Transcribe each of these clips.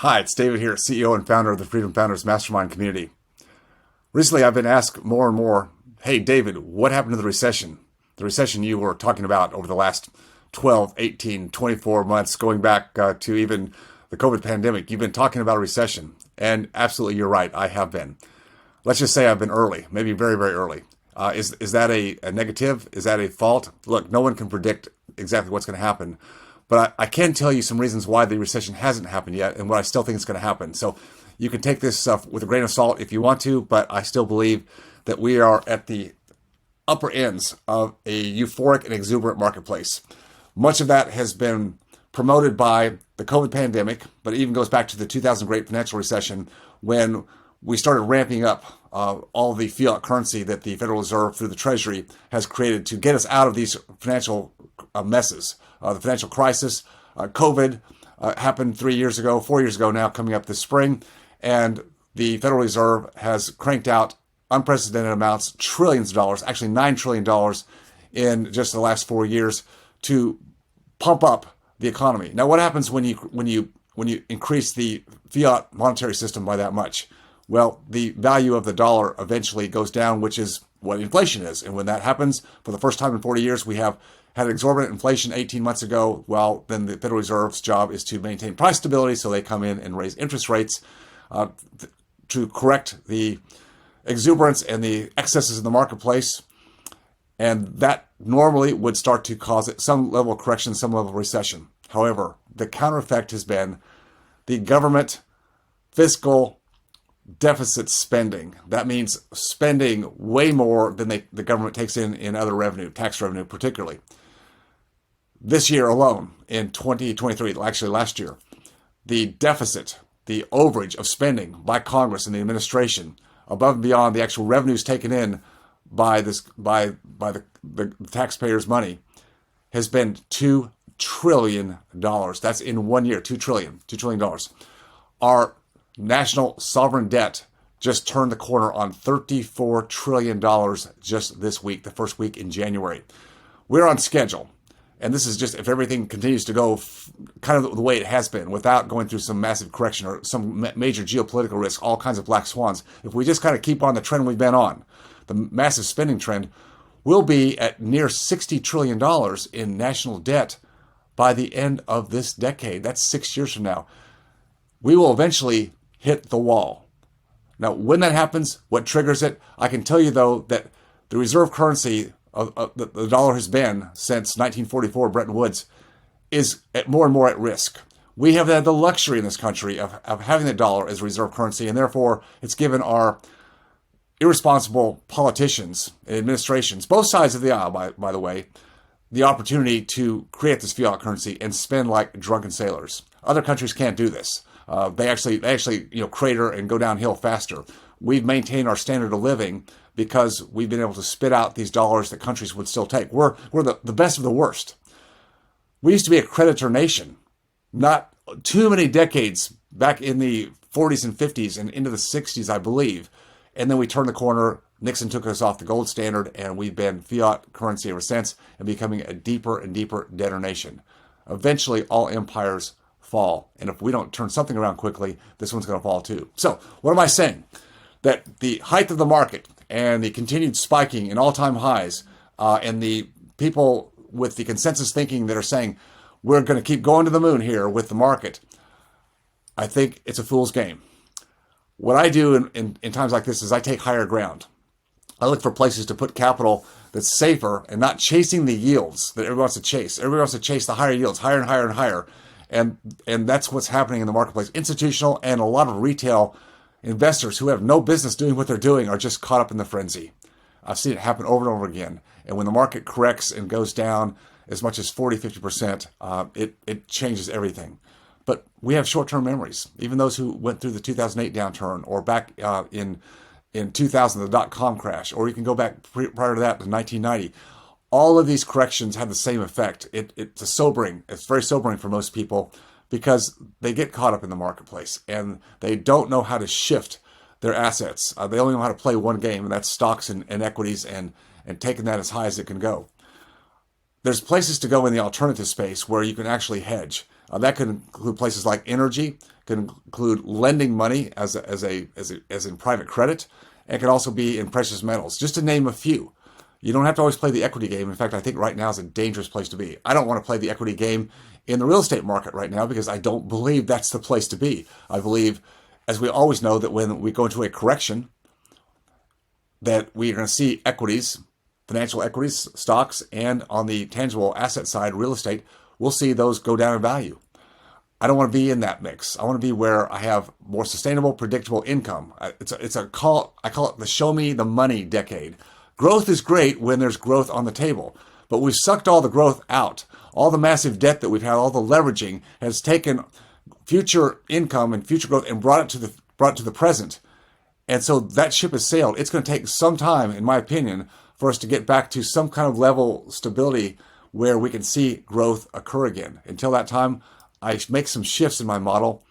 Hi, it's David here, CEO and founder of the Freedom Founders Mastermind community. Recently, I've been asked more and more, hey, David, what happened to the recession? The recession you were talking about over the last 12, 18, 24 months, going back to even the COVID pandemic. You've been talking about a recession. And absolutely, you're right, I have been. Let's just say I've been early, maybe very, very early. Is that a negative? Is that a fault? Look, no one can predict exactly what's going to happen. But I can tell you some reasons why the recession hasn't happened yet and what I still think is going to happen. So you can take this stuff with a grain of salt if you want to, but I still believe that we are at the upper ends of a euphoric and exuberant marketplace. Much of that has been promoted by the COVID pandemic, but it even goes back to the 2000 Great Financial Recession when we started ramping up all the fiat currency that the Federal Reserve through the Treasury has created to get us out of these financial messes. The financial crisis, COVID happened 3 years ago, 4 years ago now, coming up this spring, and the Federal Reserve has cranked out unprecedented amounts, trillions of dollars, actually $9 trillion in just the last 4 years to pump up the economy. Now, what happens when you increase the fiat monetary system by that much? Well, the value of the dollar eventually goes down, which is what inflation is. And when that happens, for the first time in 40 years, we have had exorbitant inflation 18 months ago. Well, then the Federal Reserve's job is to maintain price stability, so they come in and raise interest rates to correct the exuberance and the excesses in the marketplace. And that normally would start to cause some level of correction, some level of recession. However, the counter effect has been the government fiscal deficit spending. That means spending way more than the government takes in other revenue, tax revenue particularly. This year alone, in 2023, actually last year, the deficit, the overage of spending by Congress and the administration, above and beyond the actual revenues taken in by the taxpayers' money, has been $2 trillion. That's in 1 year, $2 trillion. Our national sovereign debt just turned the corner on $34 trillion just this week, the first week in January. We're on schedule. And this is just if everything continues to go kind of the way it has been without going through some massive correction or some major geopolitical risk, all kinds of black swans. If we just kind of keep on the trend we've been on, the massive spending trend, we'll be at near $60 trillion in national debt by the end of this decade. That's 6 years from now. We will eventually hit the wall. Now, when that happens, what triggers it? I can tell you, though, that the reserve currency the dollar has been since 1944, Bretton Woods, is more and more at risk. We have had the luxury in this country of having the dollar as reserve currency, and therefore it's given our irresponsible politicians and administrations, both sides of the aisle, by the way, the opportunity to create this fiat currency and spend like drunken sailors. Other countries can't do this. They actually crater and go downhill faster. We've maintained our standard of living because we've been able to spit out these dollars that countries would still take. We're the best of the worst. We used to be a creditor nation, not too many decades back in the 40s and 50s and into the 60s, I believe. And then we turned the corner. Nixon took us off the gold standard, and we've been fiat currency ever since and becoming a deeper and deeper debtor nation. Eventually, all empires fall. And if we don't turn something around quickly, this one's going to fall too. So what am I saying? That the height of the market and the continued spiking in all-time highs and the people with the consensus thinking that are saying we're going to keep going to the moon here with the market, I think it's a fool's game. What I do in times like this is I take higher ground. I look for places to put capital that's safer and not chasing the yields that everyone wants to chase. Everybody wants to chase the higher yields, higher and higher and higher. And that's what's happening in the marketplace. Institutional and a lot of retail investors who have no business doing what they're doing are just caught up in the frenzy. I've seen it happen over and over again. And when the market corrects and goes down as much as 40, 50%, it changes everything. But we have short-term memories. Even those who went through the 2008 downturn or back in 2000, the dot-com crash, or you can go back prior to that to 1990. All of these corrections have the same effect. It's very sobering for most people because they get caught up in the marketplace and they don't know how to shift their assets. They only know how to play one game, and that's stocks and equities and taking that as high as it can go. There's places to go in the alternative space where you can actually hedge. That could include places like energy, can include lending money as in private credit, and can also be in precious metals, just to name a few. You don't have to always play the equity game. In fact, I think right now is a dangerous place to be. I don't want to play the equity game in the real estate market right now because I don't believe that's the place to be. I believe, as we always know, that when we go into a correction, that we are going to see equities, financial equities, stocks, and on the tangible asset side, real estate, we'll see those go down in value. I don't want to be in that mix. I want to be where I have more sustainable, predictable income. I call it the show me the money decade. Growth is great when there's growth on the table, but we've sucked all the growth out. All the massive debt that we've had, all the leveraging has taken future income and future growth and brought it to the present. And so that ship has sailed. It's going to take some time, in my opinion, for us to get back to some kind of level stability where we can see growth occur again. Until that time, I make some shifts in my model,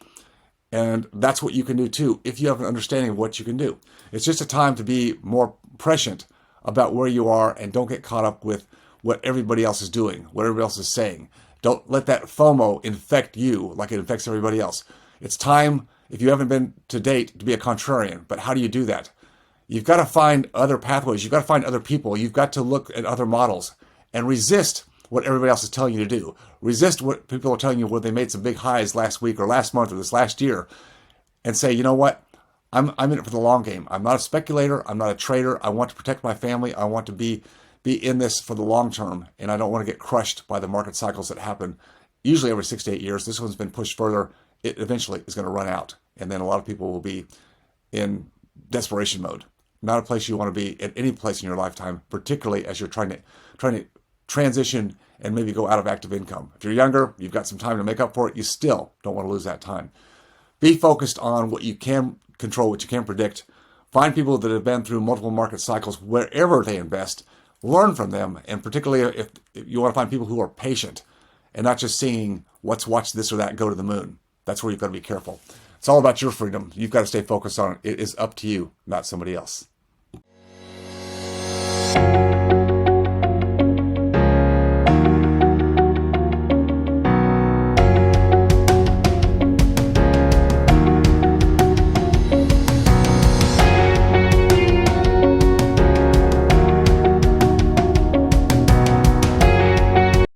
and that's what you can do too if you have an understanding of what you can do. It's just a time to be more prescient about where you are and don't get caught up with what everybody else is doing, what everybody else is saying. Don't let that FOMO infect you like it infects everybody else. It's time, if you haven't been to date, to be a contrarian. But how do you do that? You've got to find other pathways. You've got to find other people. You've got to look at other models and resist what everybody else is telling you to do. Resist what people are telling you where they made some big highs last week or last month or this last year, and say, you know what? I'm in it for the long game. I'm not a speculator. I'm not a trader. I want to protect my family. I want to be in this for the long term, and I don't want to get crushed by the market cycles that happen usually every 6 to 8 years. This one's been pushed further. It eventually is going to run out, and then a lot of people will be in desperation mode. Not a place you want to be at any place in your lifetime, particularly as you're trying to transition and maybe go out of active income. If you're younger, you've got some time to make up for it. You still don't want to lose that time. Be focused on what you can control, what you can predict. Find people that have been through multiple market cycles wherever they invest. Learn from them, and particularly if you want to find people who are patient and not just seeing let's watch this or that go to the moon. That's where you've got to be careful. It's all about your freedom. You've got to stay focused on it. It is up to you, not somebody else.